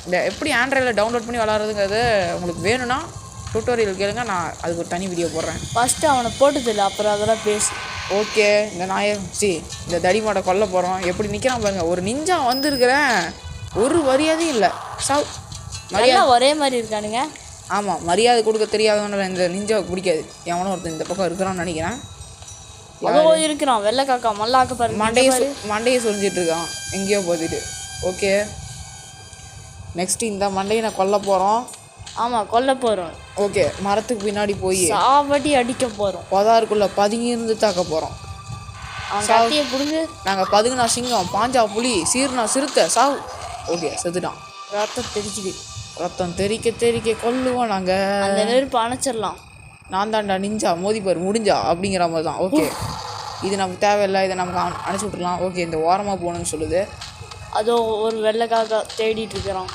இந்த எப்படி ஆண்ட்ராய்டில் டவுன்லோட் பண்ணி விளாட்றதுங்கிறது உங்களுக்கு வேணும்னா டுட்டோரியல் கேளுங்க, நான் அதுக்கு ஒரு தனி வீடியோ போடுறேன். ஃபஸ்ட்டு அவனை போட்டதில்லை, அப்புறம் அதெல்லாம் பேசு. ஓகே, இந்த நாயை இந்த தடிமாடை கொல்ல போகிறோம். எப்படி நிற்கிறான் பாருங்க, ஒரு நிஞ்சா வந்திருக்கிறேன், ஒரு மரியாதையும் இல்லை. சாவ். மரியாதை ஒரே மாதிரி இருக்கானுங்க. ஆமாம், மரியாதை கொடுக்க தெரியாதவன இந்த நிஞ்சாவுக்கு பிடிக்காது. எவனோ ஒருத்தன் இந்த பக்கம் இருக்கிறான்னு நினைக்கிறேன். அதோ இருக்கிறான் வெள்ளை காக்கா மல்லாக்க பாரு. மண்டையை சொரிஞ்சிட்டு இருக்கான் எங்கேயோ போதிட்டு. ஓகே, நெக்ஸ்ட் இந்த மண்டையை நான் கொல்ல போகிறோம். ஆமாம், கொல்ல போகிறோம். ஓகே, மரத்துக்கு பின்னாடி போய் சாவடி அடிக்க போகிறோம். பதாருக்குள்ளே பதுங்கி இருந்து தாக்க போகிறோம். சாவடியை பிடுங்க. நாங்கள் பதுங்குனா சிங்கம், பாஞ்சா புலி, சீர்னா சிறுத்தை. சாவு. ஓகே, செத்துட்டான். ரத்தம் தெரிக்குது. ரத்தம் தெறிக்க கொல்லுவோம் நாங்கள். அந்த நெருப்பு அணைச்சிடலாம். நான் தான்டா நிஞ்சா, மோதிப்பார் முடிஞ்சா அப்படிங்கிற மாதிரி தான். ஓகே, இது நமக்கு தேவையில்லை, இதை நமக்கு அணைச்சி விட்டுருலாம். ஓகே, இந்த ஓரமாக போகணுன்னு சொல்லுது. அதோ ஒரு வெள்ளைக்காக தேடிட்டு இருக்கிறான்.